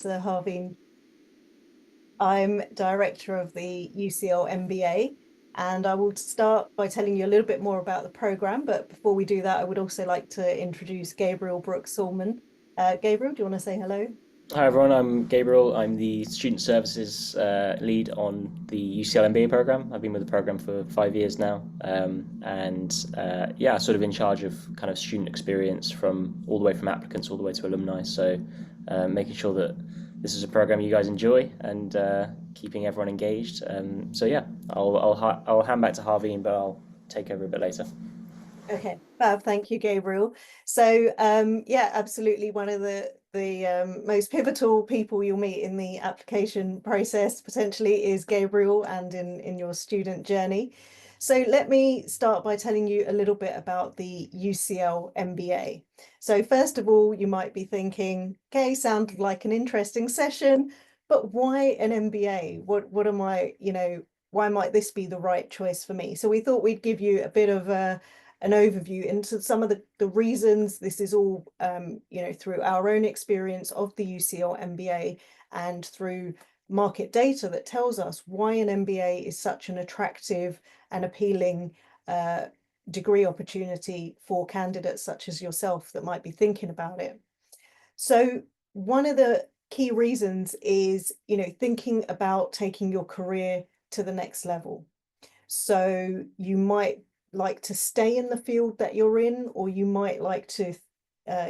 So Harveen, I'm director of the UCL MBA, and I will start by telling you a little bit more about the program. But before we do that, I would also like to introduce Gabriel Brooks-Salman. Gabriel, do you want to say hello? Hi everyone, I'm Gabriel. I'm the Student Services lead on the UCL MBA program. I've been with the program for 5 years now, and sort of in charge of kind of student experience from all the way from applicants all the way to alumni. So making sure that this is a program you guys enjoy and keeping everyone engaged. I'll hand back to Harveen, but I'll take over a bit later. Okay, fab. Thank you, Gabriel. So, yeah, absolutely. One of the most pivotal people you'll meet in the application process potentially is Gabriel, and in your student journey. So, let me start by telling you a little bit about the UCL MBA. So, first of all, you might be thinking, okay, sounds like an interesting session, but why an MBA? What am I, why might this be the right choice for me? So, we thought we'd give you a bit of an overview into some of the reasons. This is all, through our own experience of the UCL MBA and through market data that tells us why an MBA is such an attractive and appealing degree opportunity for candidates such as yourself that might be thinking about it. So one of the key reasons is, thinking about taking your career to the next level. So you might like to stay in the field that you're in, or you might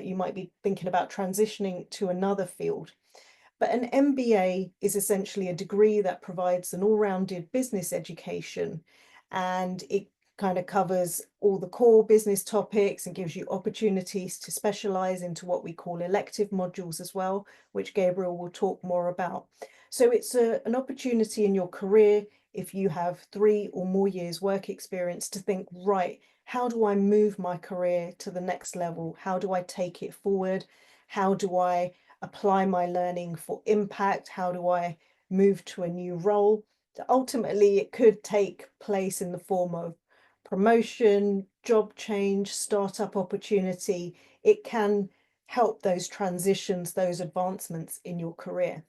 you might be thinking about transitioning to another field. But an MBA is essentially a degree that provides an all-rounded business education, and it kind of covers all the core business topics and gives you opportunities to specialize into what we call elective modules as well, which Gabriel will talk more about. So it's an opportunity in your career, if you have 3 or more years work experience, to think, right, how do I move my career to the next level? How do I take it forward? How do I apply my learning for impact? How do I move to a new role? So ultimately, it could take place in the form of promotion, job change, startup opportunity. It can help those transitions, those advancements in your career.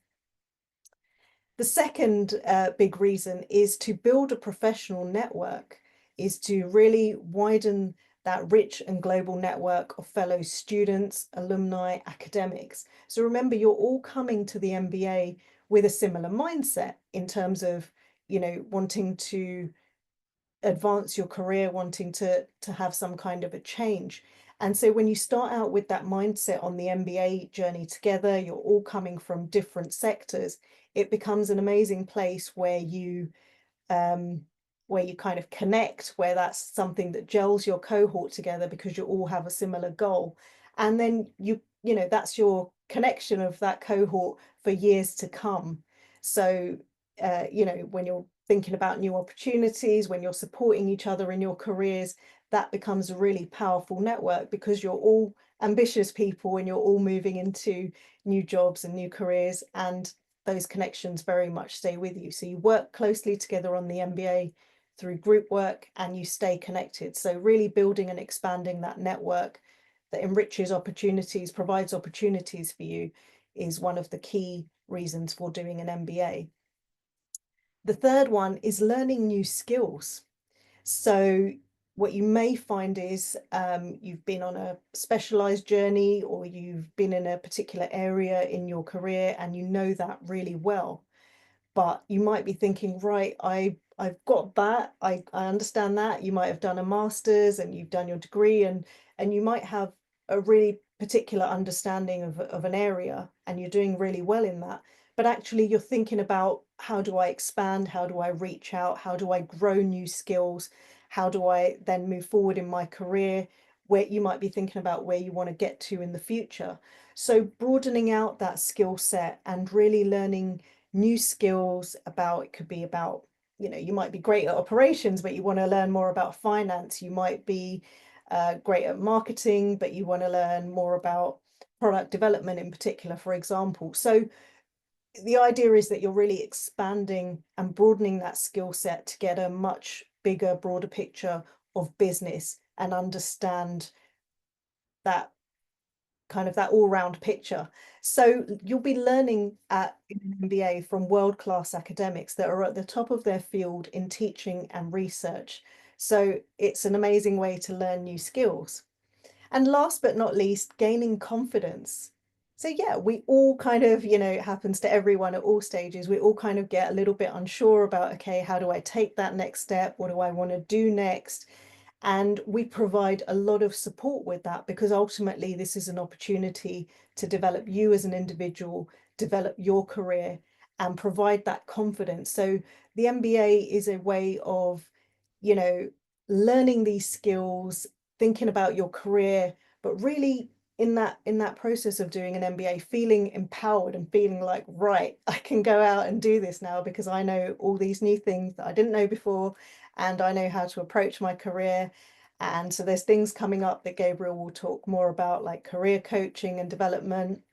The second big reason is to build a professional network, is to really widen that rich and global network of fellow students, alumni, academics. So remember, you're all coming to the MBA with a similar mindset in terms of, wanting to advance your career, wanting to have some kind of a change. And so when you start out with that mindset on the MBA journey together, you're all coming from different sectors, it becomes an amazing place um, where you kind of connect, where that's something that gels your cohort together because you all have a similar goal. And then that's your connection of that cohort for years to come. So, when you're thinking about new opportunities, when you're supporting each other in your careers, that becomes a really powerful network because you're all ambitious people and you're all moving into new jobs and new careers, and those connections very much stay with you. So you work closely together on the MBA through group work and you stay connected. So really building and expanding that network that enriches opportunities, provides opportunities for you, is one of the key reasons for doing an MBA. The third one is learning new skills. So what you may find is you've been on a specialized journey, or you've been in a particular area in your career and you know that really well. But you might be thinking, right, I've got that, I understand that. You might have done a master's and you've done your degree, and you might have a really particular understanding of an area and you're doing really well in that. But actually you're thinking about, how do I expand? How do I reach out? How do I grow new skills? How do I then move forward in my career? Where you might be thinking about where you want to get to in the future. So broadening out that skill set and really learning new skills about, it could be about, you might be great at operations, but you want to learn more about finance. You might be great at marketing, but you want to learn more about product development in particular, for example. So the idea is that you're really expanding and broadening that skill set to get a much bigger, broader picture of business and understand that kind of that all-round picture. So you'll be learning at an MBA from world-class academics that are at the top of their field in teaching and research. So it's an amazing way to learn new skills. And last but not least, gaining confidence. So yeah, we all kind of, it happens to everyone at all stages. We all kind of get a little bit unsure about, okay, how do I take that next step? What do I want to do next? And we provide a lot of support with that because ultimately this is an opportunity to develop you as an individual, develop your career, and provide that confidence. So the MBA is a way of, you know, learning these skills, thinking about your career, but really in that process of doing an MBA, feeling empowered and feeling like, right, I can go out and do this now because I know all these new things that I didn't know before, and I know how to approach my career. And so there's things coming up that Gabriel will talk more about, like career coaching and development.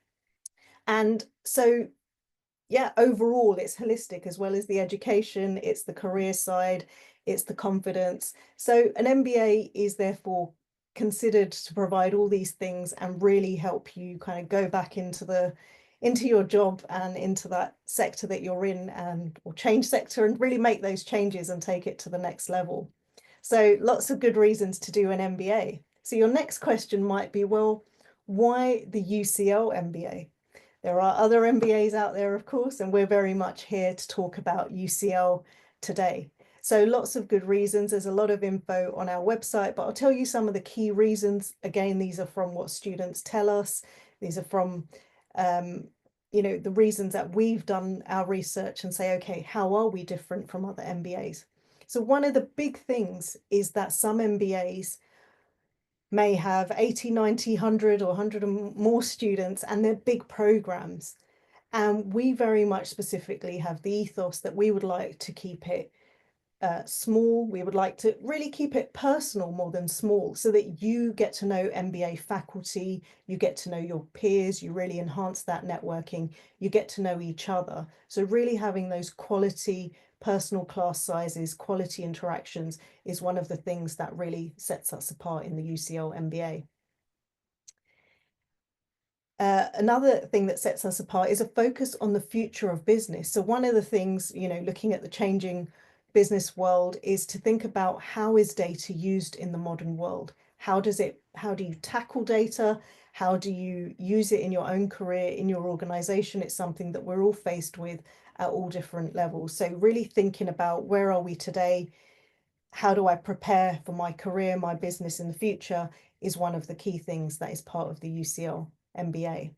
And so, yeah, overall, it's holistic as well as the education, it's the career side, it's the confidence. So an MBA is therefore considered to provide all these things and really help you kind of go back into your job and into that sector that you're in, and or change sector and really make those changes and take it to the next level. So lots of good reasons to do an MBA. So your next question might be, well, why the UCL MBA? There are other MBAs out there, of course, and we're very much here to talk about UCL today. So lots of good reasons. There's a lot of info on our website, but I'll tell you some of the key reasons. Again, these are from what students tell us. These are from, the reasons that we've done our research and say, okay, how are we different from other MBAs? So one of the big things is that some MBAs may have 80, 90, 100 or 100 and more students, and they're big programs. And we very much specifically have the ethos that we would like to keep it small. We would like to really keep it personal more than small, so that you get to know MBA faculty, you get to know your peers, you really enhance that networking, you get to know each other. So really having those quality personal class sizes, quality interactions is one of the things that really sets us apart in the UCL MBA. Another thing that sets us apart is a focus on the future of business. So one of the things, looking at the changing business world, is to think about how is data used in the modern world? How do you tackle data? How do you use it in your own career, in your organization? It's something that we're all faced with at all different levels. So really thinking about, where are we today? How do I prepare for my career, my business in the future, is one of the key things that is part of the UCL MBA.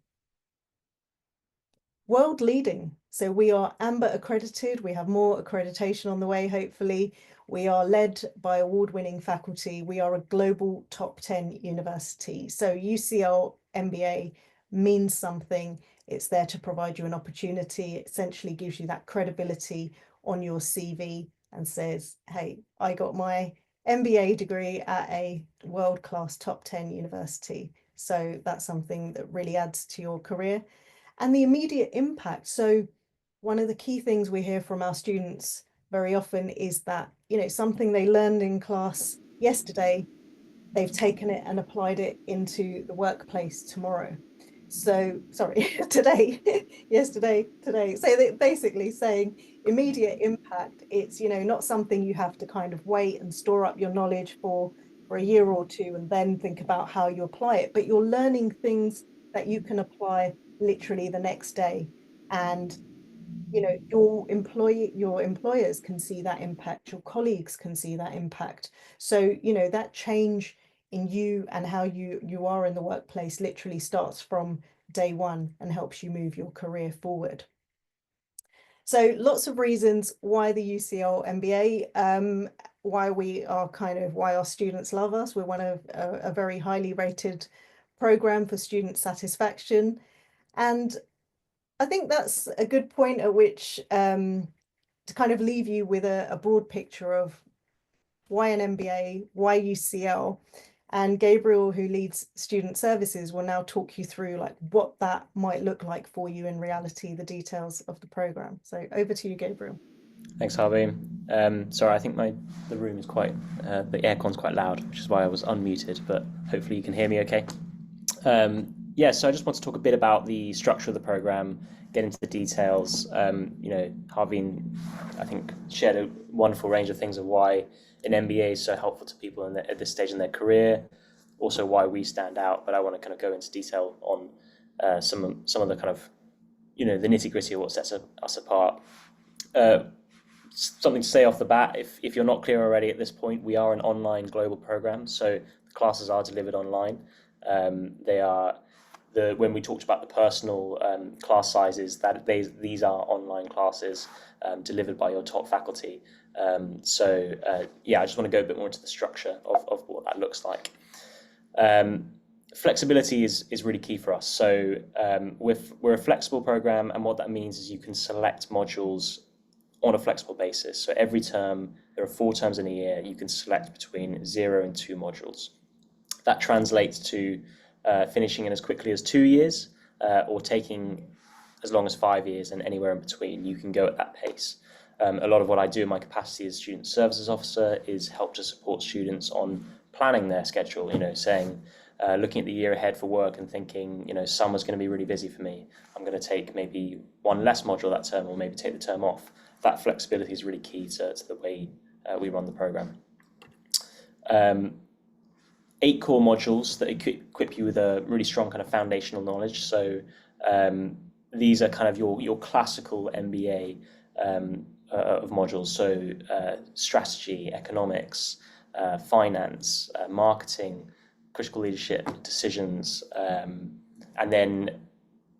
World leading. So we are AMBER accredited. We have more accreditation on the way, hopefully. We are led by award-winning faculty. We are a global top 10 university. So UCL MBA means something. It's there to provide you an opportunity. It essentially gives you that credibility on your CV and says, hey, I got my MBA degree at a world-class top 10 university. So that's something that really adds to your career. And the immediate impact. So one of the key things we hear from our students very often is that, something they learned in class yesterday, they've taken it and applied it into the workplace tomorrow. So, sorry, today, yesterday, today. So they're basically saying immediate impact. It's, not something you have to kind of wait and store up your knowledge for a year or two and then think about how you apply it, but you're learning things that you can apply literally the next day. And your employers can see that impact, your colleagues can see that impact. So that change in you and how you are in the workplace literally starts from day one and helps you move your career forward. So lots of reasons why the UCL MBA, why our students love us. We're one of a very highly rated program for student satisfaction. And I think that's a good point at which to kind of leave you with a broad picture of why an MBA, why UCL. And Gabriel, who leads student services, will now talk you through like what that might look like for you in reality, the details of the program. So over to you, Gabriel. Thanks, Harvey. Sorry, I think the room is the aircon's quite loud, which is why I was unmuted, but hopefully you can hear me okay. Yeah, so I just want to talk a bit about the structure of the program, get into the details. Harvey, I think, shared a wonderful range of things of why an MBA is so helpful to people at this stage in their career, also why we stand out. But I want to kind of go into detail on some of the kind of the nitty gritty of what sets us apart. Uh, Something to say off the bat, if you're not clear already at this point, we are an online global program, so the classes are delivered online. They are when we talked about the personal class sizes, these are online classes delivered by your top faculty. I just want to go a bit more into the structure of what that looks like. Flexibility is really key for us. So we're a flexible program, and what that means is you can select modules on a flexible basis. So every term, there are 4 terms in a year, you can select between 0 and 2 modules. That translates to finishing in as quickly as 2 years, or taking as long as 5 years, and anywhere in between. You can go at that pace. A lot of what I do in my capacity as student services officer is help to support students on planning their schedule, saying, looking at the year ahead for work and thinking, summer's going to be really busy for me. I'm going to take maybe 1 less module that term, or maybe take the term off. That flexibility is really key to the way we run the program. 8 core modules that equip you with a really strong kind of foundational knowledge. So these are kind of your classical MBA of modules. So strategy, economics, finance, marketing, critical leadership, decisions, and then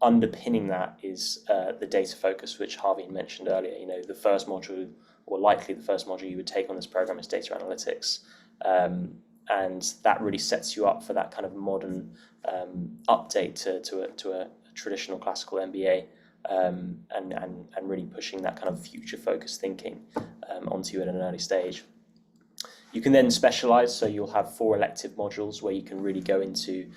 underpinning that is the data focus, which Harvey mentioned earlier. The first module, or likely the first module you would take on this program, is data analytics. And that really sets you up for that kind of modern update to a traditional classical MBA, and really pushing that kind of future focused thinking onto you at an early stage. You can then specialize, so you'll have 4 elective modules where you can really go into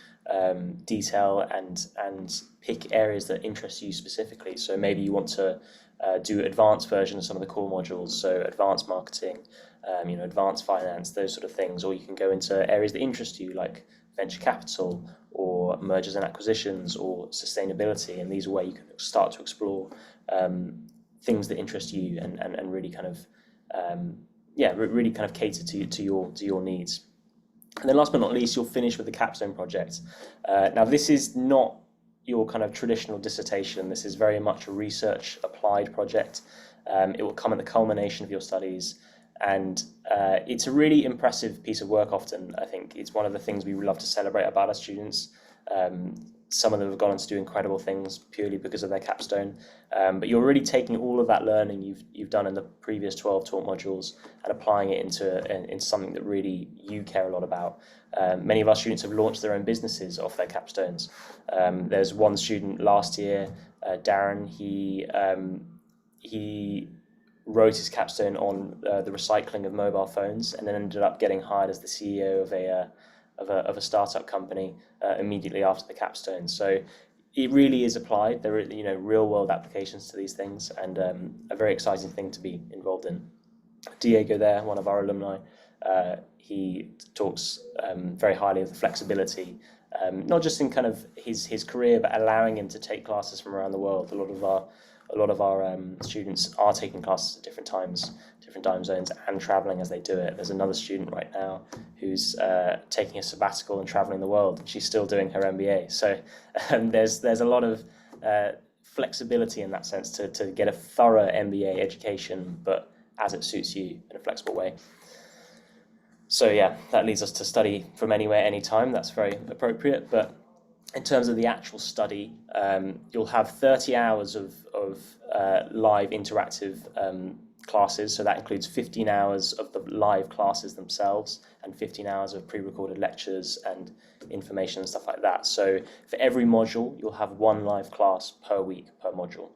detail and pick areas that interest you specifically. So maybe you want to do advanced version of some of the core modules, so advanced marketing, advanced finance, those sort of things, or you can go into areas that interest you, like venture capital or mergers and acquisitions or sustainability, and these are where you can start to explore things that interest you and really kind of really kind of cater to your needs. And then last but not least, you'll finish with the capstone project. Now, this is not your kind of traditional dissertation. This is very much a research applied project. It will come at the culmination of your studies, and it's a really impressive piece of work often. I think it's one of the things we love to celebrate about our students. Some of them have gone on to do incredible things purely because of their capstone, but you're really taking all of that learning you've done in the previous 12 taught modules and applying it into something that really you care a lot about. Many of our students have launched their own businesses off their capstones. There's one student last year, Darren. He wrote his capstone on the recycling of mobile phones, and then ended up getting hired as the CEO of a startup company immediately after the capstone. So it really is applied. There are real world applications to these things, and a very exciting thing to be involved in. Diego there, one of our alumni, he talks very highly of the flexibility, not just in kind of his career, but allowing him to take classes from around the world. A lot of our students are taking classes at different times, different time zones, and traveling as they do it. There's another student right now who's taking a sabbatical and traveling the world, and she's still doing her MBA. So there's a lot of flexibility in that sense to get a thorough MBA education, but as it suits you in a flexible way. So yeah, that leads us to study from anywhere, anytime. That's very appropriate. But in terms of the actual study, you'll have 30 hours of live interactive classes. So that includes 15 hours of the live classes themselves and 15 hours of pre-recorded lectures and information and stuff like that. So for every module, you'll have 1 live class per week per module.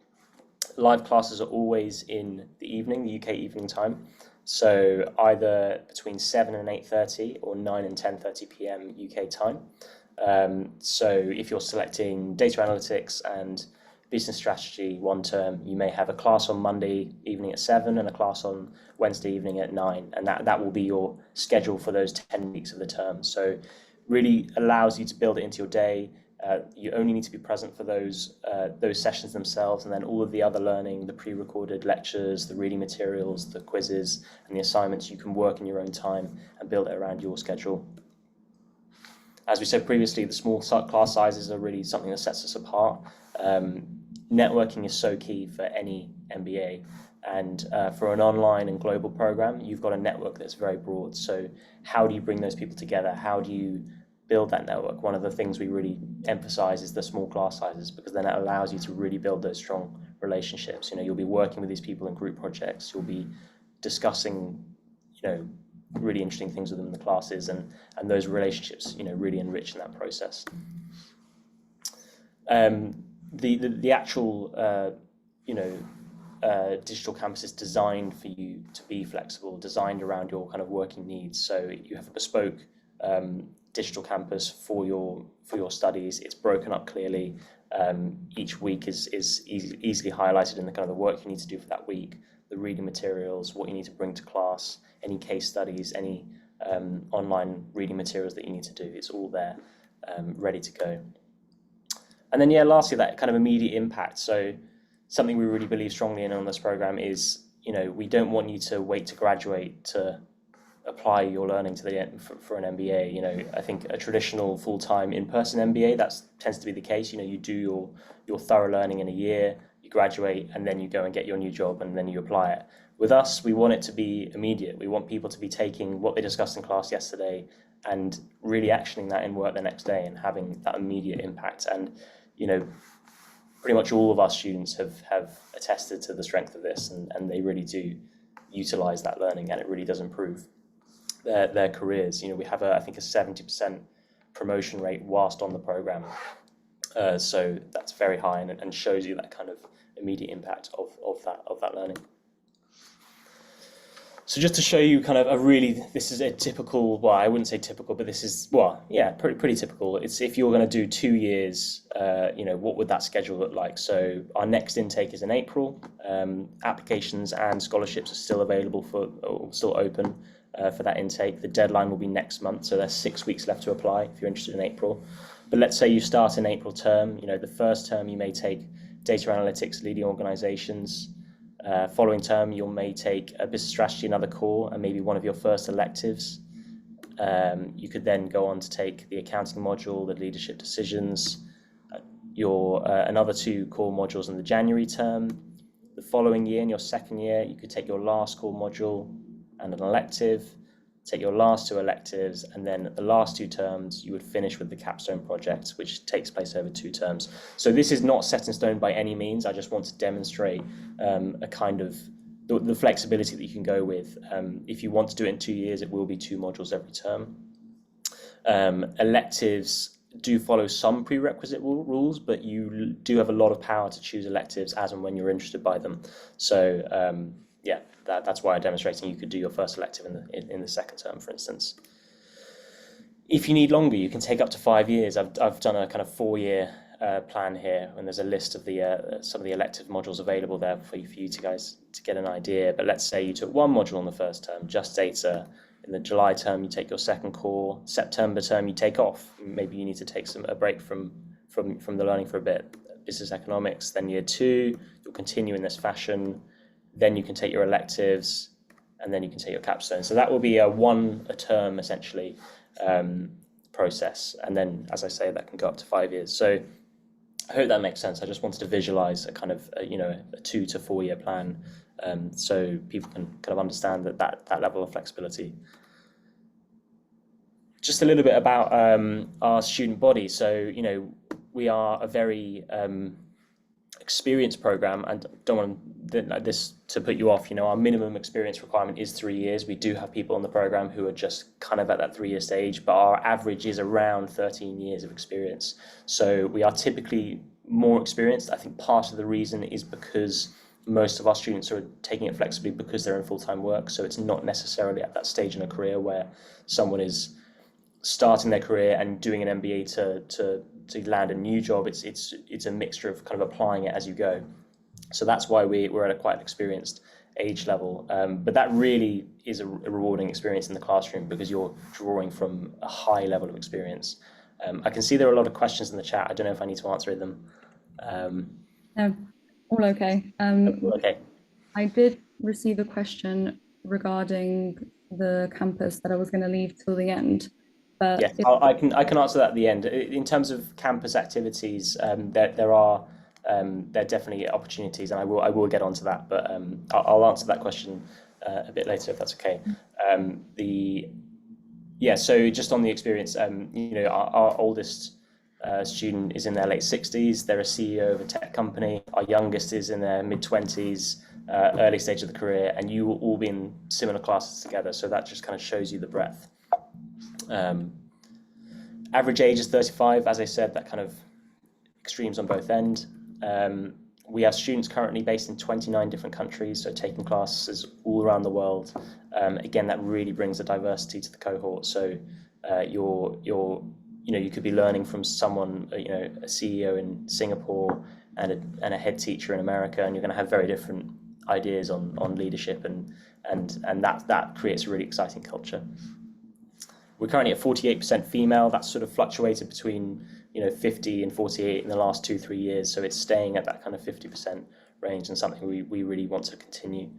Live classes are always in the evening, the UK evening time. So either between 7 and 8:30 or 9 and 10:30 p.m. UK time. So if you're selecting data analytics and business strategy 1 term, you may have a class on Monday evening at 7 and a class on Wednesday evening at 9, and that will be your schedule for those 10 weeks of the term. So really allows you to build it into your day, You only need to be present for those sessions themselves, and then all of the other learning, the pre-recorded lectures, the reading materials, the quizzes, and the assignments, you can work in your own time and build it around your schedule. As we said previously, the small class sizes are really something that sets us apart. Networking is so key for any MBA, and for an online and global program, you've got a network that's very broad. So how do you bring those people together? How do you build that network? One of the things we really emphasize is the small class sizes, because then it allows you to really build those strong relationships. You'll be working with these people in group projects, you'll be discussing, really interesting things with them in the classes, and those relationships, really enrich in that process. The actual, digital campus is designed for you to be flexible, designed around your kind of working needs. So you have a bespoke digital campus for your studies. It's broken up clearly. Each week is easily highlighted in the kind of the work you need to do for that week, the reading materials, what you need to bring to class, any case studies, any online reading materials that you need to do. It's all there, ready to go. And then, lastly, that kind of immediate impact. So something we really believe strongly in on this program is, we don't want you to wait to graduate to apply your learning to for an MBA. I think a traditional full-time in-person MBA, that tends to be the case. You do your thorough learning in a year, you graduate, and then you go and get your new job, and then you apply it. With us, we want it to be immediate. We want people to be taking what they discussed in class yesterday and really actioning that in work the next day and having that immediate impact. And pretty much all of our students have attested to the strength of this, and they really do utilize that learning, and it really does improve their careers. We have I think a 70% promotion rate whilst on the program, so that's very high, and shows you that kind of immediate impact of that learning. So just to show you kind of this is a typical, well, I wouldn't say typical, but this is, pretty typical. It's if you're going to do 2 years, what would that schedule look like? So our next intake is in April. Applications and scholarships are still available still open for that intake. The deadline will be next month, so there's 6 weeks left to apply if you're interested in April. But let's say you start in April term, the first term you may take data analytics, leading organizations. Following term, you may take a business strategy, another core, and maybe one of your first electives. You could then go on to take the accounting module, the leadership decisions, another 2 core modules in the January term. The following year, in your second year, you could take your last core module and an elective, take your last 2 electives, and then the last 2 terms you would finish with the capstone project, which takes place over 2 terms. So this is not set in stone by any means. I just want to demonstrate a kind of the flexibility that you can go with. If you want to do it in 2 years, it will be 2 modules every term. Electives do follow some prerequisite rules, but you do have a lot of power to choose electives as and when you're interested by them. So that's why I'm demonstrating you could do your first elective in the second term, for instance. If you need longer, you can take up to 5 years. I've done a kind of 4-year plan here, and there's a list of some of the elective modules available there for you guys to get an idea. But let's say you took 1 module on the first term, just data. In the July term, you take your second core. September term, you take off. Maybe you need to take a break from the learning for a bit. Business economics. Then year 2, you'll continue in this fashion. Then you can take your electives, and then you can take your capstone. So that will be a term essentially process. And then, as I say, that can go up to 5 years. So I hope that makes sense. I just wanted to visualize a kind of a 2 to 4 year plan, so people can kind of understand that level of flexibility. Just a little bit about our student body. So we are a very experience program, and don't want this to put you off. Our minimum experience requirement is 3 years. We do have people on the program who are just kind of at that 3-year stage, but our average is around 13 years of experience. So we are typically more experienced. I think part of the reason is because most of our students are taking it flexibly because they're in full-time work. So it's not necessarily at that stage in a career where someone is starting their career and doing an MBA to land a new job. It's a mixture of kind of applying it as you go. So that's why we're at a quite experienced age level. But that really is a rewarding experience in the classroom, because you're drawing from a high level of experience. I can see there are a lot of questions in the chat. I don't know if I need to answer them. No, all okay. Okay. I did receive a question regarding the campus that I was going to leave till the end, but Yes, I can answer that at the end. In terms of campus activities, there are definitely opportunities, and I will get onto that. But I'll answer that question a bit later if that's okay. So just on the experience, our oldest student is in their late 60s. They're a CEO of a tech company. Our youngest is in their mid-20s, early stage of the career, and you will all be in similar classes together. So that just kind of shows you the breadth. Average age is 35, as I said, that kind of extremes on both ends. We have students currently based in 29 different countries, so taking classes all around the world. Again, that really brings a diversity to the cohort. So you could be learning from someone, a CEO in Singapore and a head teacher in America, and you're going to have very different ideas on leadership, and that creates a really exciting culture. We're currently at 48% female. That's sort of fluctuated between 50 and 48 in the last 2-3 years. So it's staying at that kind of 50% range, and something we really want to continue.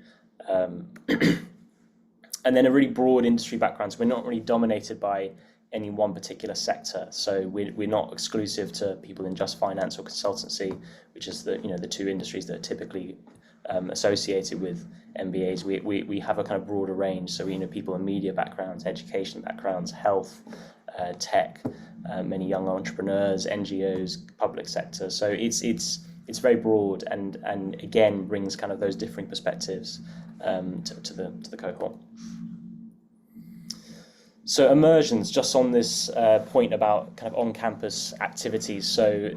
And then a really broad industry background. So we're not really dominated by any one particular sector. So we're not exclusive to people in just finance or consultancy, which is the two industries that are typically associated with MBAs. We have a kind of broader range. So people in media backgrounds, education backgrounds, health, tech, many young entrepreneurs, NGOs, public sector. So it's very broad, and again brings kind of those differing perspectives to the cohort. So immersions, just on this point about kind of on-campus activities. So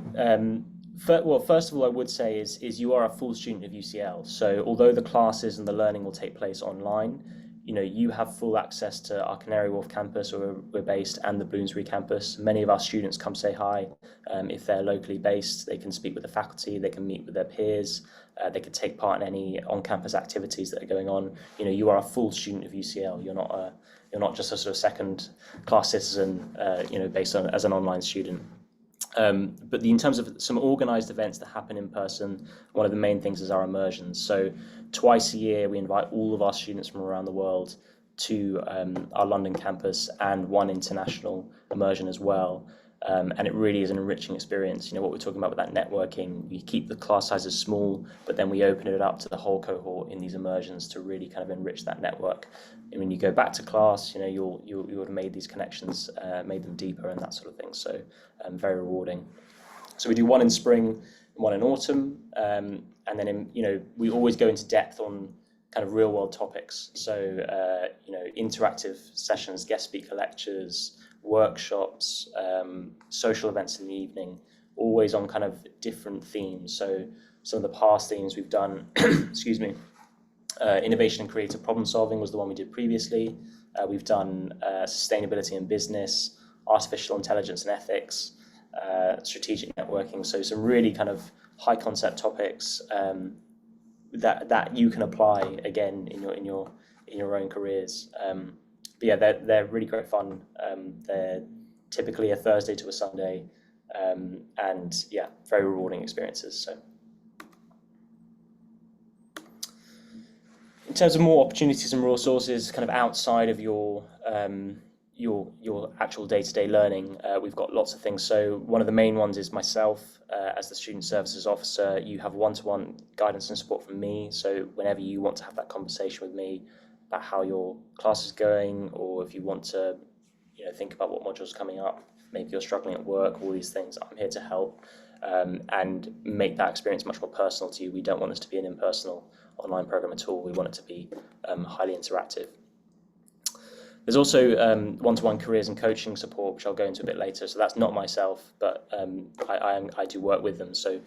first of all, I would say is you are a full student of UCL. So although the classes and the learning will take place online, you have full access to our Canary Wharf campus, where we're based, and the Bloomsbury campus. Many of our students come say hi. If they're locally based, they can speak with the faculty, they can meet with their peers, they can take part in any on-campus activities that are going on. You are a full student of UCL. You're not just a sort of second-class citizen, based on as an online student. But in terms of some organised events that happen in person, one of the main things is our immersions. So twice a year, we invite all of our students from around the world to our London campus, and one international immersion as well. And it really is an enriching experience. What we're talking about with that networking, we keep the class sizes small, but then we open it up to the whole cohort in these immersions to really kind of enrich that network. And when you go back to class, you would have made these connections, made them deeper, and that sort of thing. So very rewarding. So we do one in spring, one in autumn, and then we always go into depth on kind of real world topics. So interactive sessions, guest speaker lectures, workshops, social events in the evening, always on kind of different themes. So some of the past themes we've done, excuse me, innovation and creative problem solving was the one we did previously. We've done sustainability and business, artificial intelligence and ethics, strategic networking. So some really kind of high concept topics that you can apply again in your own careers. But yeah, they're really great fun. They're typically a Thursday to a Sunday, and yeah, very rewarding experiences. So in terms of more opportunities and resources, kind of outside of your actual day-to-day learning, we've got lots of things. So one of the main ones is myself as the Student Services Officer. You have one-to-one guidance and support from me. So whenever you want to have that conversation with me about how your class is going, or if you want to think about what modules are coming up, maybe you're struggling at work, all these things, I'm here to help and make that experience much more personal to you. We don't want this to be an impersonal online program at all. We want it to be highly interactive. There's also one-to-one careers and coaching support, which I'll go into a bit later. So that's not myself, but I do work with them. So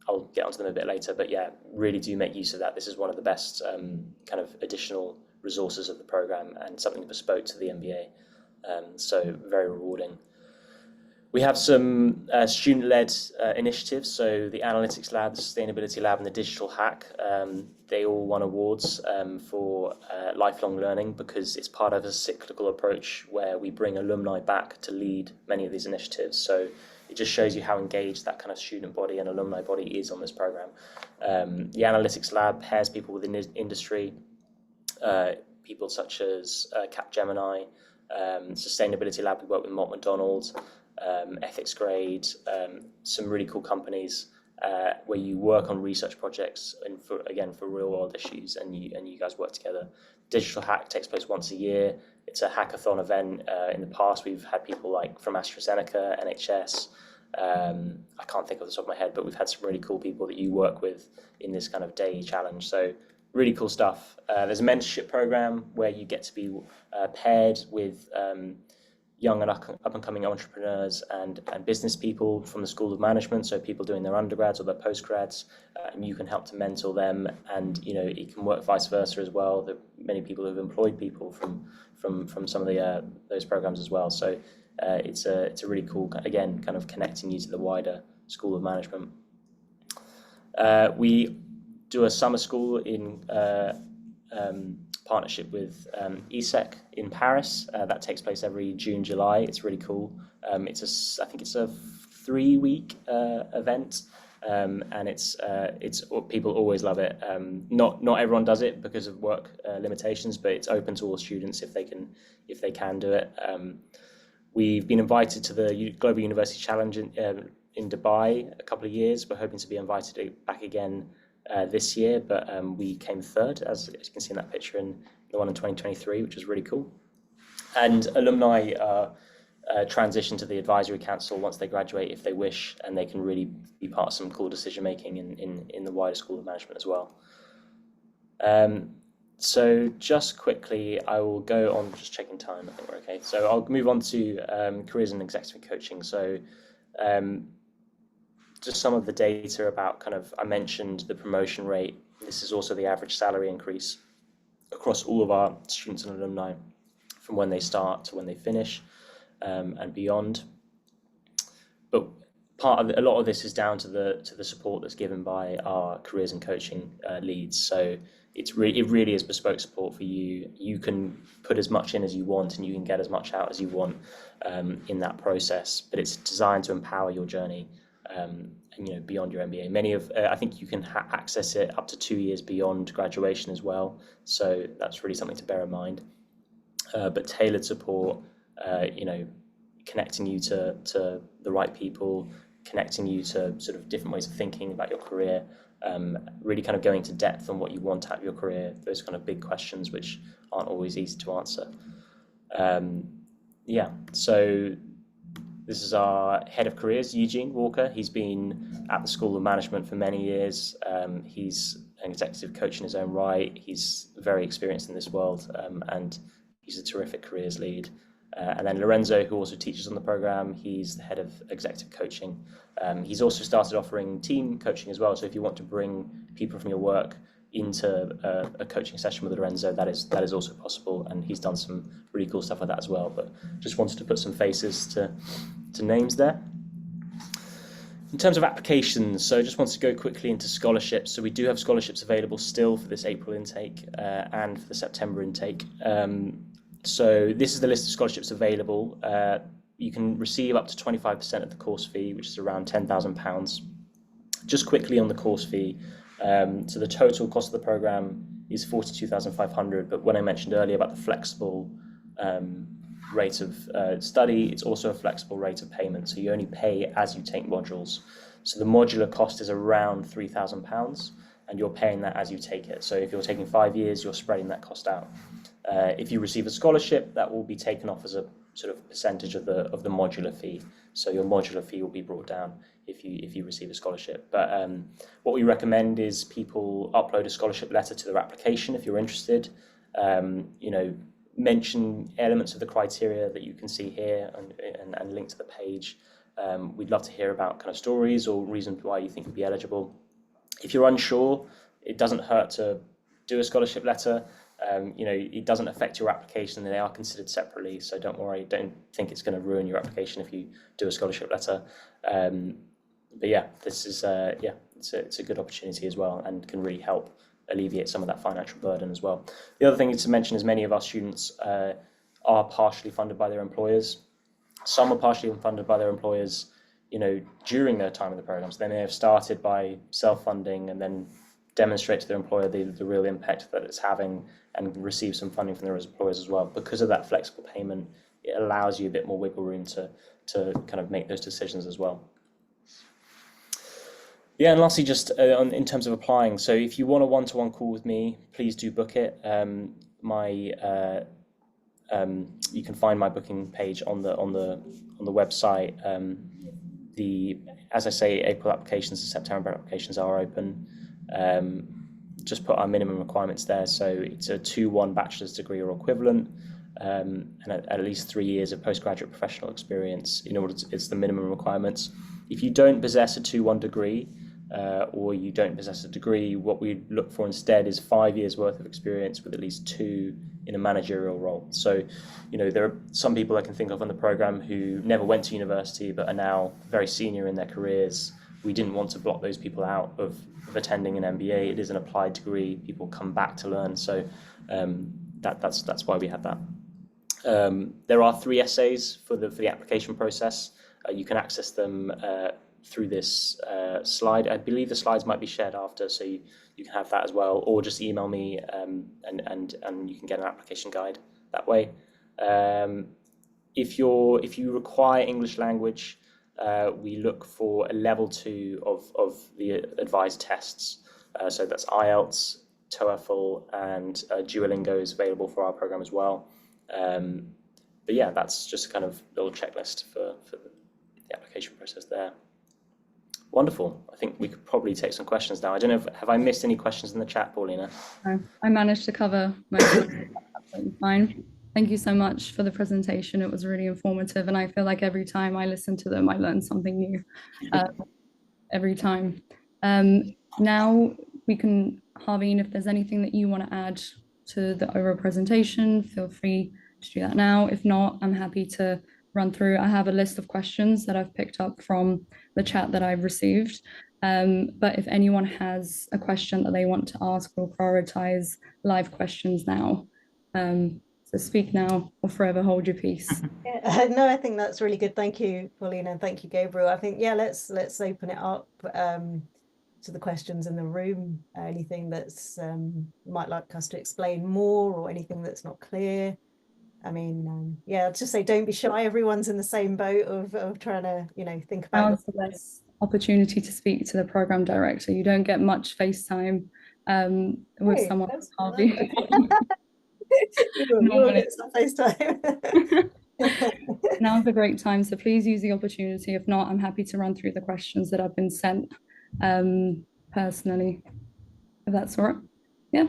I'll get onto them a bit later. But yeah, really do make use of that. This is one of the best kind of additional resources of the program, and something bespoke to the MBA. So very rewarding. We have some student-led initiatives, so the Analytics Lab, the Sustainability Lab, and the Digital Hack. They all won awards for lifelong learning because it's part of a cyclical approach where we bring alumni back to lead many of these initiatives. So it just shows you how engaged that kind of student body and alumni body is on this program. The Analytics Lab pairs people within industry, people such as Capgemini, Sustainability Lab, we work with Mott MacDonald, Ethics Grade, some really cool companies where you work on research projects and for real world issues, and you guys work together. Digital Hack takes place once a year. It's a hackathon event. In the past, we've had people like from AstraZeneca, NHS. I can't think off the top of my head, but we've had some really cool people that you work with in this kind of day challenge. So really cool stuff. There's a mentorship program where you get to be paired with young and up-and-coming entrepreneurs and business people from the School of Management, so people doing their undergrads or their postgrads, and you can help to mentor them, and it can work vice versa as well. There are many people who have employed people from some of those programs as well. So it's a really cool, again, kind of connecting you to the wider School of Management. We do a summer school in partnership with ESEC in Paris. That takes place every June, July. It's really cool. I think it's a 3-week event, and it's people always love it. Not everyone does it because of work limitations, but it's open to all students if they can do it. We've been invited to the Global University Challenge in Dubai a couple of years. We're hoping to be invited back again this year, but we came third, as you can see in that picture, in the one in 2023, which was really cool. And alumni transition to the advisory council once they graduate if they wish, and they can really be part of some cool decision making in the wider School of Management as well. So just quickly, I will go on, just checking time, I think we're okay. So I'll move on to careers and executive coaching. So just some of the data about I mentioned the promotion rate. This is also the average salary increase across all of our students and alumni from when they start to when they finish and beyond. But a lot of this is down to the support that's given by our careers and coaching leads. So it really is bespoke support for you. You can put as much in as you want, and you can get as much out as you want in that process. But it's designed to empower your journey. And beyond your MBA. I think you can access it up to 2 years beyond graduation as well. So that's really something to bear in mind. But tailored support, connecting you to the right people, connecting you to sort of different ways of thinking about your career, really kind of going to depth on what you want out of your career, those kind of big questions which aren't always easy to answer. So this is our head of careers, Eugene Walker. He's been at the School of Management for many years. He's an executive coach in his own right. He's very experienced in this world, and he's a terrific careers lead. And then Lorenzo, who also teaches on the program, he's the head of executive coaching. He's also started offering team coaching as well. So if you want to bring people from your work into a coaching session with Lorenzo, that is also possible, and he's done some really cool stuff like that as well. But just wanted to put some faces to names there. In terms of applications, so I just wanted to go quickly into scholarships. So we do have scholarships available still for this April intake and for the September intake. So this is the list of scholarships available. You can receive up to 25% of the course fee, which is around £10,000. Just quickly on the course fee, so the total cost of the program is £42,500, but when I mentioned earlier about the flexible rate of study, it's also a flexible rate of payment, so you only pay as you take modules. So the modular cost is around £3,000, and you're paying that as you take it. So if you're taking 5 years, you're spreading that cost out. If you receive a scholarship, that will be taken off as a sort of percentage of the modular fee. So your modular fee will be brought down if you receive a scholarship. But what we recommend is people upload a scholarship letter to their application if you're interested. Mention elements of the criteria that you can see here and link to the page. We'd love to hear about kind of stories or reasons why you think you'd be eligible. If you're unsure, it doesn't hurt to do a scholarship letter. it doesn't affect your application. They are considered separately, so don't worry. Don't think it's going to ruin your application if you do a scholarship letter. But yeah, this is it's a good opportunity as well, and can really help alleviate some of that financial burden as well. The other thing to mention is many of our students are partially funded by their employers. Some are partially funded by their employers, during their time in the program. So they may have started by self-funding and then demonstrate to their employer the real impact that it's having, and receive some funding from their employers as well. Because of that flexible payment, it allows you a bit more wiggle room to kind of make those decisions as well. Yeah, and lastly, just in terms of applying. So if you want a one-to-one call with me, please do book it. You can find my booking page on the website. As I say, April applications and September applications are open. Just put our minimum requirements there. So it's a 2-1 bachelor's degree or equivalent, and at least 3 years of postgraduate professional experience. It's the minimum requirements. If you don't possess a 2-1 degree, or you don't possess a degree, what we look for instead is 5 years worth of experience with at least 2 in a managerial role. So, there are some people I can think of on the program who never went to university but are now very senior in their careers. We didn't want to block those people out of attending an MBA. It is an applied degree. People come back to learn. So that's why we have that. There are 3 essays for the application process. You can access them through this slide. I believe the slides might be shared after, so you can have that as well, or just email me and you can get an application guide that way. If you require English language, we look for a level 2 of the advised tests. So that's IELTS, TOEFL, and Duolingo is available for our program as well. But yeah, that's just a kind of little checklist for the application process there. Wonderful. I think we could probably take some questions now. I don't know, have I missed any questions in the chat, Paulina? No, I managed to cover most of it. Absolutely fine. Thank you so much for the presentation. It was really informative, and I feel like every time I listen to them, I learn something new every time. Now we can, Harveen, if there's anything that you want to add to the overall presentation, feel free to do that now. If not, I'm happy to run through. I have a list of questions that I've picked up from the chat that I've received. But if anyone has a question that they want to ask, we'll prioritize live questions now. So speak now or forever hold your peace. No, I think that's really good. Thank you, Paulina, and thank you, Gabriel. I think, yeah, let's open it up to the questions in the room. Anything that's might like us to explain more, or anything that's not clear. I mean, yeah, I'll just say don't be shy. Everyone's in the same boat of trying to, think about. Now's the best opportunity to speak to the program director. You don't get much FaceTime with someone like Harvey. You'll get some FaceTime. Now's a great time, so please use the opportunity. If not, I'm happy to run through the questions that have been sent personally, if that's all right. Yeah.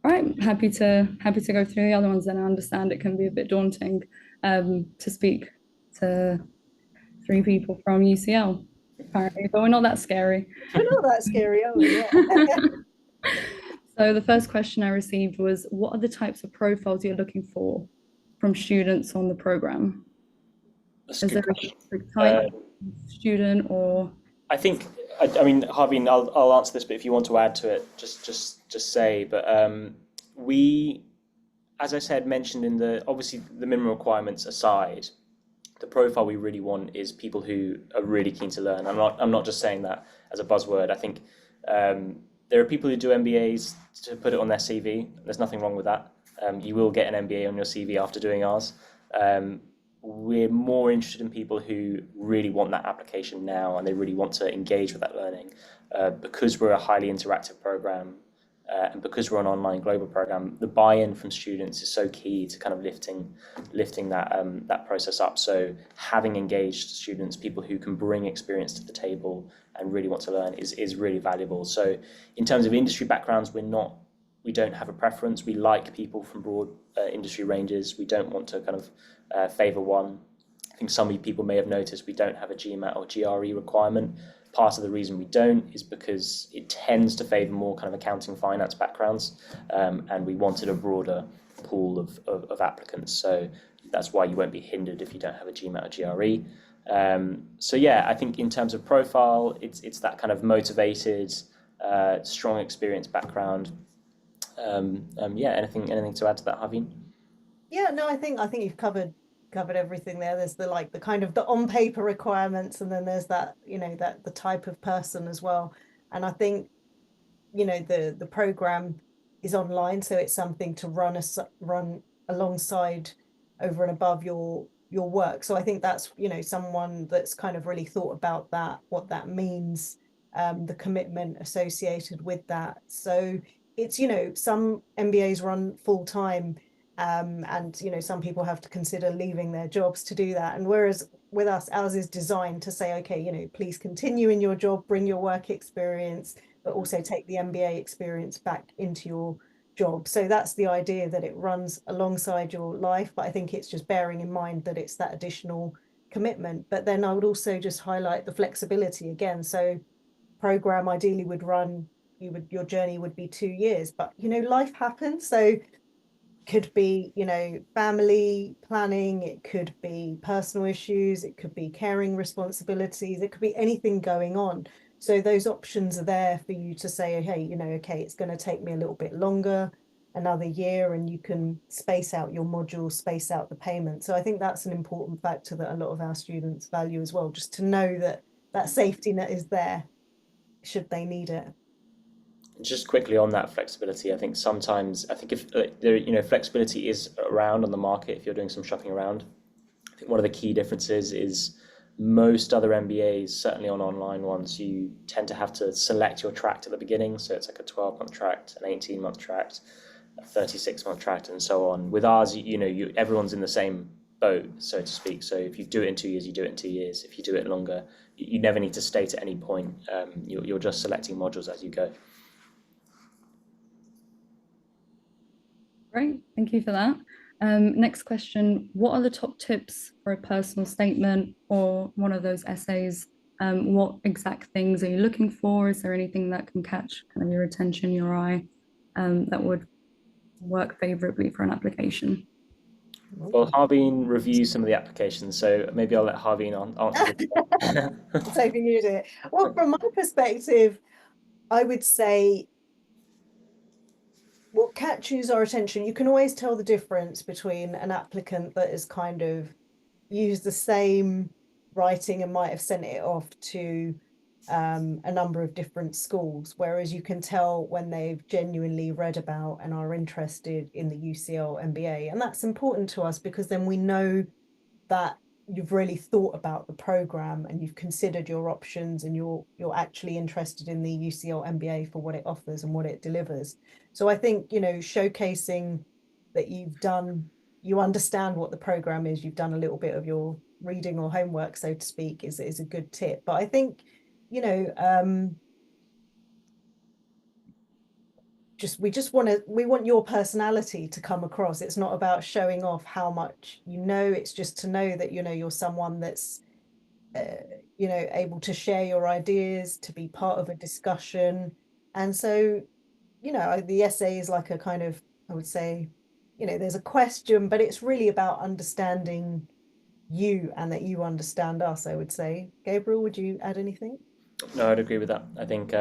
All right, happy to go through the other ones. And I understand it can be a bit daunting to speak to 3 people from UCL, apparently, but we're not that scary. We're not that scary, are we? Yeah. So the first question I received was, what are the types of profiles you're looking for from students on the program? Is there a specific type of student, or? I think, I mean, Harveen, I'll answer this, but if you want to add to it, just say. But we, as I said, mentioned in obviously the minimum requirements aside, the profile we really want is people who are really keen to learn. I'm not just saying that as a buzzword. I think there are people who do MBAs to put it on their CV. There's nothing wrong with that. You will get an MBA on your CV after doing ours. We're more interested in people who really want that application now, and they really want to engage with that learning. Because we're a highly interactive program, and because we're an online global program, the buy-in from students is so key to kind of lifting that process up. So having engaged students, people who can bring experience to the table and really want to learn, is really valuable. So in terms of industry backgrounds, we don't have a preference. We like people from broad industry ranges. We don't want to kind of favor one. I think some people may have noticed we don't have a GMAT or GRE requirement. part of the reason we don't is because it tends to favour more kind of accounting finance backgrounds, and we wanted a broader pool of applicants. So that's why you won't be hindered if you don't have a GMAT or GRE. So yeah, I think in terms of profile, it's that kind of motivated, strong experience background. Yeah, anything to add to that, Javin? Yeah, no, I think you've covered everything there. There's the kind of the on paper requirements, and then there's that, that the type of person as well. And I think, the program is online, so it's something to run alongside, over and above your work. So I think that's, someone that's kind of really thought about that, what that means, the commitment associated with that. So it's, some MBAs run full time, and some people have to consider leaving their jobs to do that. And whereas with us, ours is designed to say, okay, please continue in your job, bring your work experience, but also take the MBA experience back into your job. So that's the idea, that it runs alongside your life. But I think it's just bearing in mind that it's that additional commitment. But then I would also just highlight the flexibility again. So program ideally would run, your journey would be 2 years, but life happens. So could be, family planning, it could be personal issues, it could be caring responsibilities, it could be anything going on. So those options are there for you to say, hey, okay, it's going to take me a little bit longer, another year, and you can space out your modules, space out the payment. So I think that's an important factor that a lot of our students value as well, just to know that that safety net is there should they need it. Just quickly on that flexibility, I think sometimes, I think if flexibility is around on the market, if you're doing some shopping around, I think one of the key differences is most other MBAs, certainly on online ones, you tend to have to select your tract at the beginning. So it's like a 12-month tract, an 18-month tract, a 36-month tract, and so on. With ours, everyone's in the same boat, so to speak. So if you do it in 2 years, you do it in 2 years. If you do it longer, you never need to state at any point. You're just selecting modules as you go. Great, thank you for that. Next question, what are the top tips for a personal statement or one of those essays? What exact things are you looking for? Is there anything that can catch kind of your attention, your eye, that would work favorably for an application? Well, Harveen reviews some of the applications, so maybe I'll let Harveen answer I was hoping you did. Well, from my perspective, I would say what catches our attention, you can always tell the difference between an applicant that has kind of used the same writing and might have sent it off to a number of different schools, whereas you can tell when they've genuinely read about and are interested in the UCL MBA. And that's important to us because then we know that you've really thought about the program and you've considered your options, and you're actually interested in the UCL MBA for what it offers and what it delivers. So I think, showcasing that you understand what the program is, you've done a little bit of your reading or homework, so to speak, is a good tip. But I think, we want your personality to come across. It's not about showing off how much it's just to know that you're someone that's able to share your ideas, to be part of a discussion. And so the essay is like a kind of, I would say, there's a question, but it's really about understanding you and that you understand us, I would say. Gabriel, would you add anything? No, I'd agree with that. I think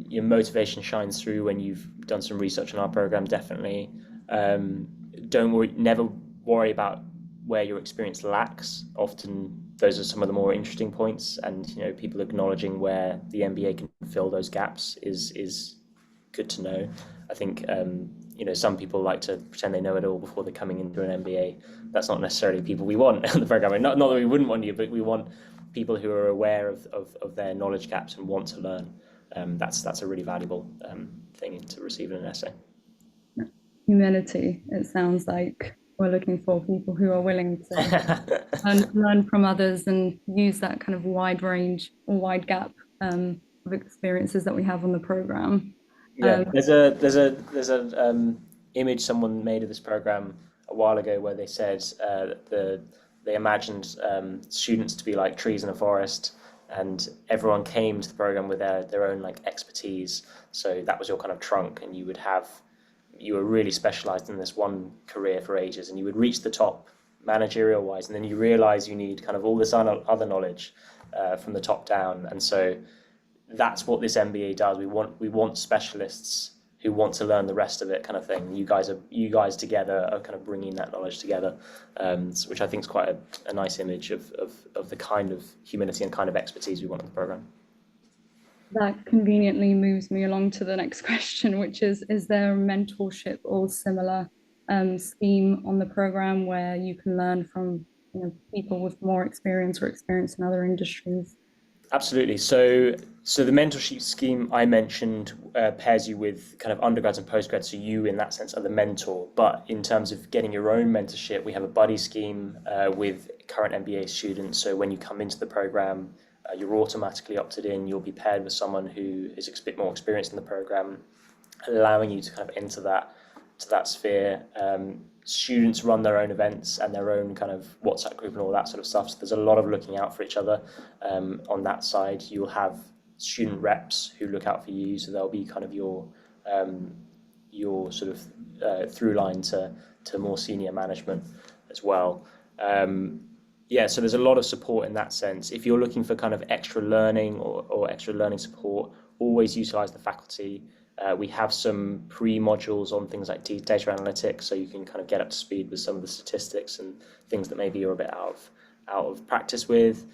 your motivation shines through when you've done some research on our program, definitely. Don't worry, never worry about where your experience lacks. Often those are some of the more interesting points, and people acknowledging where the MBA can fill those gaps is good to know. I think some people like to pretend they know it all before they're coming into an MBA. That's not necessarily people we want in the program. Not that we wouldn't want you, but we want people who are aware of their knowledge gaps and want to learn. That's a really valuable thing to receive in an essay. Humanity, it sounds like we're looking for people who are willing to learn from others and use that kind of wide range or wide gap of experiences that we have on the program. Yeah, there's a image someone made of this program a while ago where they said they imagined students to be like trees in a forest, and everyone came to the program with their own like expertise. So that was your kind of trunk, and you were really specialized in this one career for ages, and you would reach the top managerial wise, and then you realize you need kind of all this other knowledge from the top down. And so that's what this MBA does. We want specialists who want to learn the rest of it, kind of thing. You guys together are kind of bringing that knowledge together, which I think is quite a nice image of the kind of humility and kind of expertise we want in the program. That conveniently moves me along to the next question, which is there a mentorship or similar scheme on the program where you can learn from people with more experience or experience in other industries? Absolutely. So the mentorship scheme I mentioned pairs you with kind of undergrads and postgrads. So you, in that sense, are the mentor. But in terms of getting your own mentorship, we have a buddy scheme with current MBA students. So when you come into the program, you're automatically opted in. You'll be paired with someone who is a bit more experienced in the program, allowing you to kind of enter that sphere. Students run their own events and their own kind of WhatsApp group and all that sort of stuff. So there's a lot of looking out for each other on that side. You'll have student reps who look out for you, so they'll be kind of your sort of through line to more senior management as well. So there's a lot of support in that sense. If you're looking for kind of extra learning or extra learning support, always utilize the faculty. We have some pre-modules on things like data analytics, so you can kind of get up to speed with some of the statistics and things that maybe you're a bit out of practice with.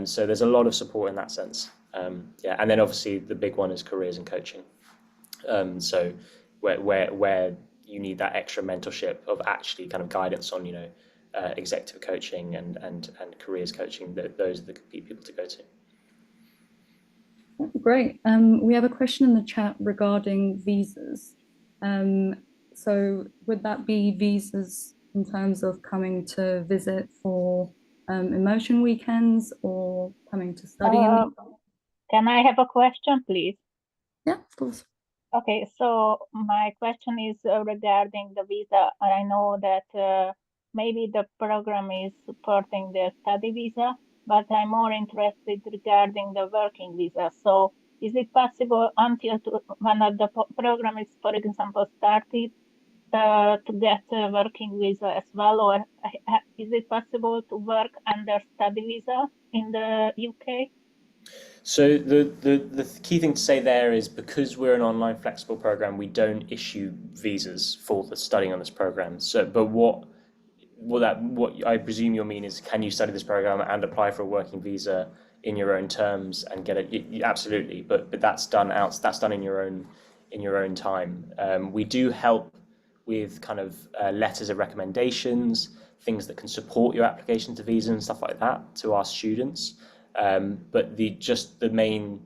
So there's a lot of support in that sense. And then obviously the big one is careers and coaching. So where you need that extra mentorship of actually kind of guidance on executive coaching and careers coaching, those are the people to go to. Great. We have a question in the chat regarding visas. So would that be visas in terms of coming to visit for immersion weekends or coming to study? Can I have a question, please? Yeah, of course. Okay, so my question is regarding the visa. I know that maybe the program is supporting the study visa, but I'm more interested regarding the working visa. So is it possible until one of the program is, for example, started to get a working visa as well, or is it possible to work under study visa in the UK? So the key thing to say there is, because we're an online flexible program, we don't issue visas for the studying on this program. So, but what I presume you'll mean is, can you study this program and apply for a working visa in your own terms and get it? Absolutely, but that's done in your own time. We do help with kind of letters of recommendations, things that can support your application to visa and stuff like that to our students. But the main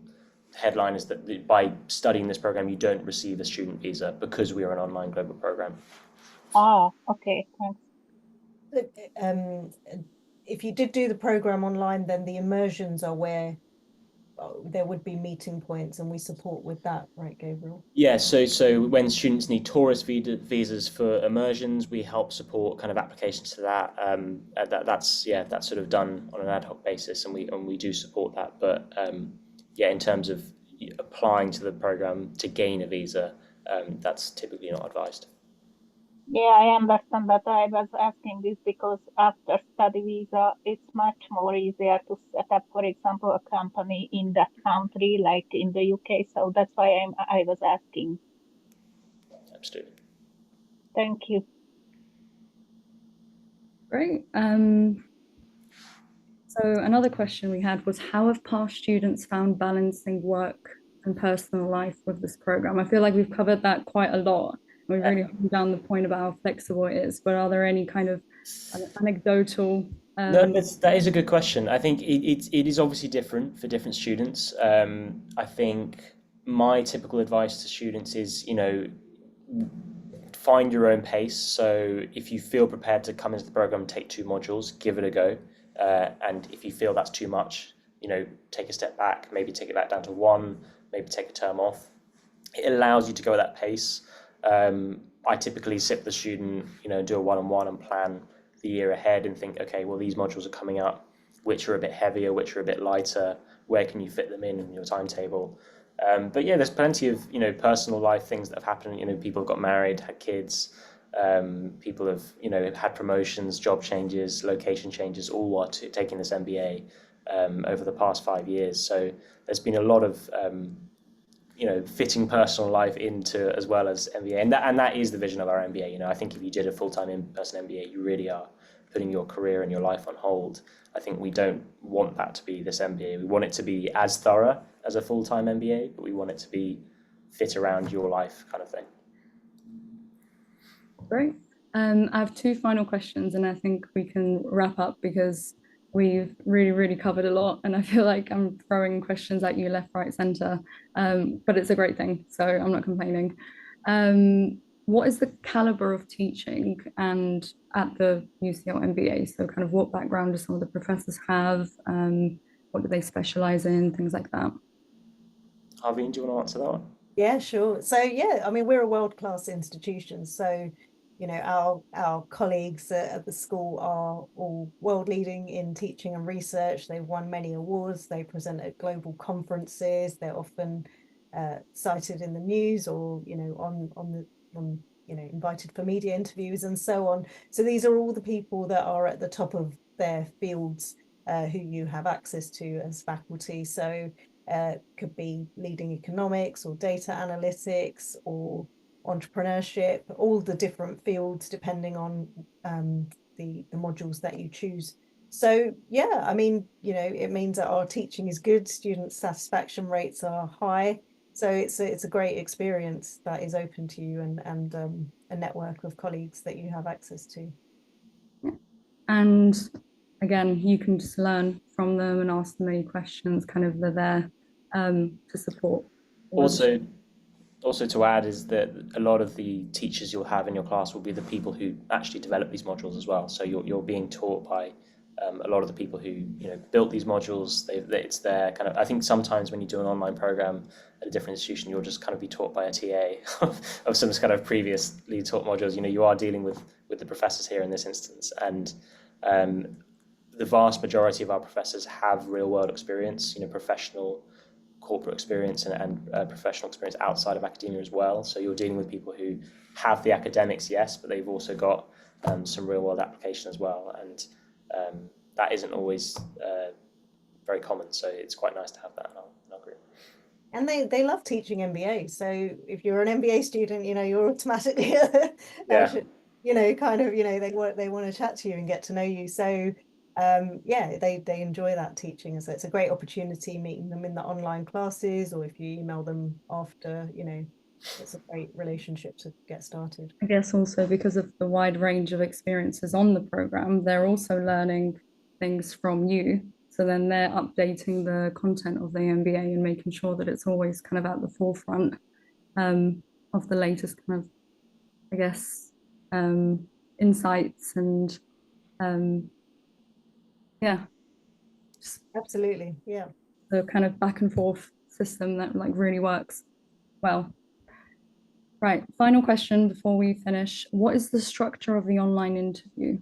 headline is that by studying this program, you don't receive a student visa because we are an online global program. Oh, okay, thanks. If you did do the program online, then the immersions are where there would be meeting points, and we support with that, right, Gabriel? Yeah, so when students need tourist visas for immersions, we help support kind of applications to that. That's sort of done on an ad hoc basis, and we do support that. But in terms of applying to the program to gain a visa, that's typically not advised. Yeah, I understand that. I was asking this because after study visa, it's much more easier to set up, for example, a company in that country, like in the UK. So that's why I was asking. Absolutely. Thank you. Great. So another question we had was, how have past students found balancing work and personal life with this program? I feel like we've covered that quite a lot. We've really honed down the point about how flexible it is, but are there any kind of anecdotal? No, that is a good question. I think it is obviously different for different students. I think my typical advice to students is, find your own pace. So if you feel prepared to come into the program and take 2 modules, give it a go. And if you feel that's too much, take a step back, maybe take it back down to 1, maybe take a term off. It allows you to go at that pace. I typically sit with the student, do a one-on-one and plan the year ahead and think, okay, well, these modules are coming up, which are a bit heavier, which are a bit lighter. where can you fit them in your timetable. But yeah, there's plenty of, you know, personal life things that have happened. You know, people have got married, had kids, people have, you know, had promotions, job changes, location changes, all while taking this MBA over the past 5 years. So there's been a lot of you know, fitting personal life into as well as MBA, and that is the vision of our MBA. You know, I think if you did a full-time in-person MBA, you really are putting your career and your life on hold. I think we don't want that to be this MBA. We want it to be as thorough as a full-time MBA, but we want it to be fit around your life kind of thing. Great. I have two final questions, and I think we can wrap up because we've really covered a lot, and I feel like I'm throwing questions at you left, right, center, but it's a great thing, so I'm not complaining. What is the caliber of teaching and at the UCL MBA? So kind of what background do some of the professors have? What do they specialize in? Things like that. Harveen, do you want to answer that one? Yeah, sure. So yeah, I mean, we're a world-class institution. So, you know, our colleagues at the school are all world-leading in teaching and research. They've won many awards. They present at global conferences. They're often cited in the news, or, you know, on you know, invited for media interviews and so on. So these are all the people that are at the top of their fields, who you have access to as faculty. So could be leading economics or data analytics or entrepreneurship, all the different fields depending on the modules that you choose. So yeah, I mean, you know, it means that our teaching is good, student satisfaction rates are high. So it's a great experience that is open to you, and a network of colleagues that you have access to. And again, you can just learn from them and ask them any questions, kind of they're there to support. Also to add is that a lot of the teachers you'll have in your class will be the people who actually develop these modules as well. So you're being taught by a lot of the people who, you know, built these modules. It's their kind of, I think sometimes when you do an online program at a different institution, you'll just kind of be taught by a TA of some kind of previously taught modules. You know, you are dealing with the professors here in this instance, and the vast majority of our professors have real world experience, you know, professional corporate experience and professional experience outside of academia as well. So you're dealing with people who have the academics, yes, but they've also got some real world application as well. And that isn't always very common. So it's quite nice to have that in our group. And they love teaching MBA. So if you're an MBA student, you know, you're automatically, you know, kind of, you know, they want to chat to you and get to know you. So yeah, they enjoy that teaching. So it's a great opportunity meeting them in the online classes, or if you email them after, you know, it's a great relationship to get started. I guess also because of the wide range of experiences on the program, they're also learning things from you. So then they're updating the content of the MBA and making sure that it's always kind of at the forefront of the latest kind of, I guess, insights and yeah. Absolutely, yeah. The kind of back and forth system that like really works well. Right, final question before we finish. What is the structure of the online interview?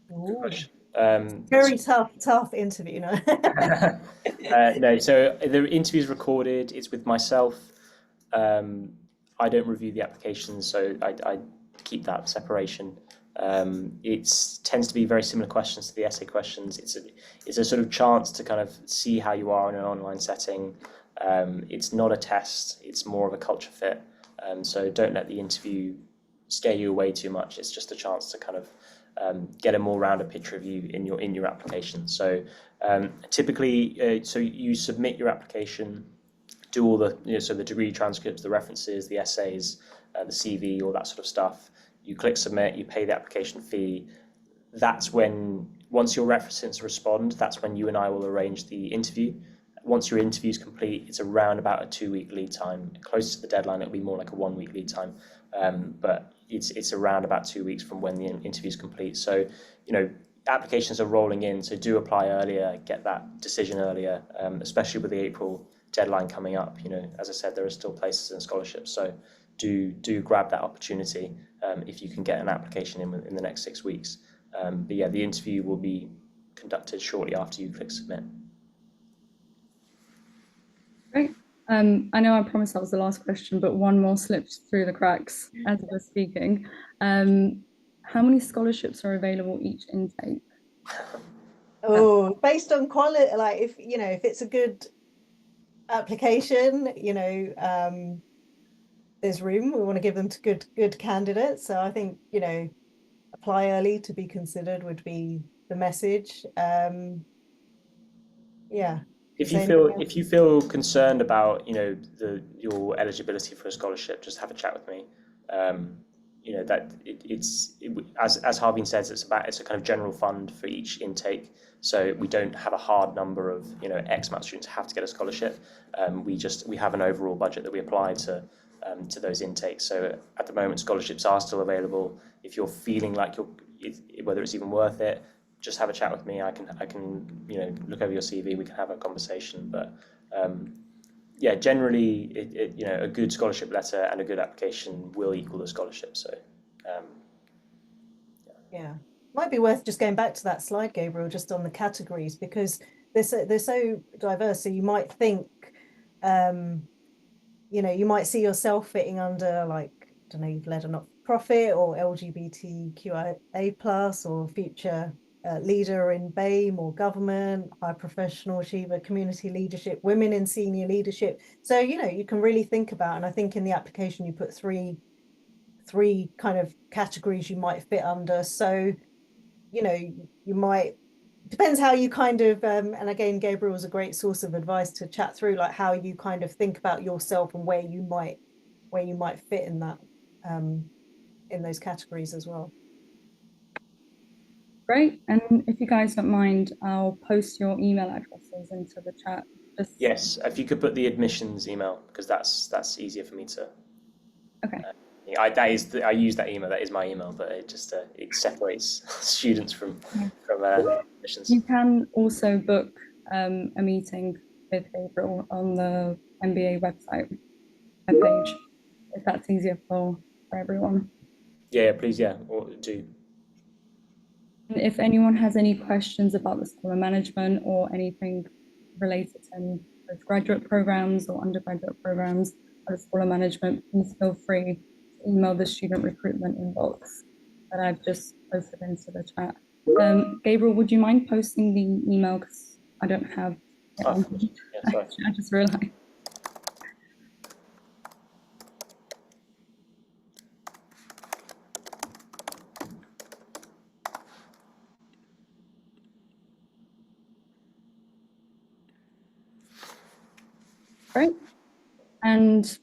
Good question. Very tough interview, no? No, so the interview is recorded. It's with myself. I don't review the applications, so I keep that separation. It tends to be very similar questions to the essay questions. It's a sort of chance to kind of see how you are in an online setting. It's not a test. It's more of a culture fit. So don't let the interview scare you away too much. It's just a chance to kind of get a more rounded picture of you in your application. So typically, so you submit your application, do all the, you know, so the degree transcripts, the references, the essays, the CV, all that sort of stuff. You click submit, you pay the application fee. That's when, once your references respond, that's when you and I will arrange the interview. Once your interview is complete, it's around about a 2-week lead time. Close to the deadline, it'll be more like a 1-week lead time. But it's around about 2 weeks from when the interview is complete. So, you know, applications are rolling in, so do apply earlier, get that decision earlier, especially with the April deadline coming up. You know, as I said, there are still places and scholarships, so do grab that opportunity if you can get an application in the next 6 weeks. But yeah, the interview will be conducted shortly after you click submit. Great. I know I promised that was the last question, but one more slipped through the cracks as we were speaking. How many scholarships are available each intake? Oh, based on quality, like if it's a good application, there's room. We want to give them to good candidates. So I think, apply early to be considered would be the message. Yeah. If So you feel concerned about your eligibility for a scholarship, just have a chat with me. As Harveen says, it's a kind of general fund for each intake. So we don't have a hard number of X amount of students have to get a scholarship. We have an overall budget that we apply to those intakes. So at the moment, scholarships are still available. If you're feeling like whether it's even worth it, just have a chat with me. I can look over your CV. We can have a conversation. But yeah, generally, a good scholarship letter and a good application will equal the scholarship. So yeah, might be worth just going back to that slide, Gabriel, just on the categories, because they're so diverse. So you might think, you might see yourself fitting under, like, I don't know, you've led a not-for-profit or LGBTQIA plus or future leader in BAME or government, high professional achiever, community leadership, women in senior leadership. So, you can really think about, and I think in the application you put three kind of categories you might fit under. So, you might, depends how you kind of, and again, Gabriel was a great source of advice to chat through, like how you kind of think about yourself and where you might fit in that, in those categories as well. Great. And if you guys don't mind, I'll post your email addresses into the chat. Yes, if you could put the admissions email, because that's easier for me to. Okay. I use that email. That is my email, but it just it separates students from admissions. You can also book a meeting with Gabriel on the MBA website page, if that's easier for everyone. Yeah, please, yeah, or do. And if anyone has any questions about the School of Management or anything related to any postgraduate programs or undergraduate programs at the School of Management, please feel free to email the student recruitment inbox that I've just posted into the chat. Gabriel, would you mind posting the email, because I don't have it on. Yeah, sorry. I just realized. Great. And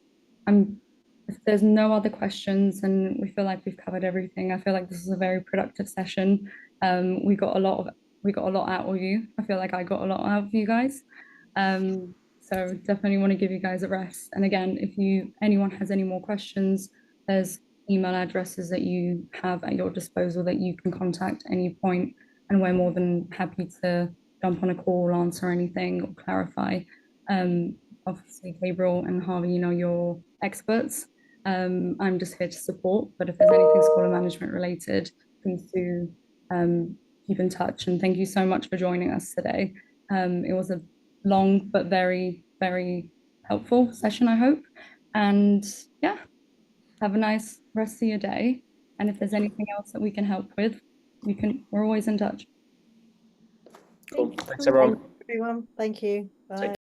if there's no other questions and we feel like we've covered everything, I feel like this is a very productive session. We got a lot out of you. I feel like I got a lot out of you guys. So definitely want to give you guys a rest. And again, if anyone has any more questions, there's email addresses that you have at your disposal that you can contact at any point, and we're more than happy to jump on a call, answer anything, or clarify. Obviously, Gabriel and Harvey, you're experts. I'm just here to support, but if there's anything School of Management related, please do keep in touch. And thank you so much for joining us today. It was a long but very, very helpful session, I hope. And yeah, have a nice rest of your day. And if there's anything else that we can help with, we're always in touch. Cool. Thanks, everyone. Thank you. Bye.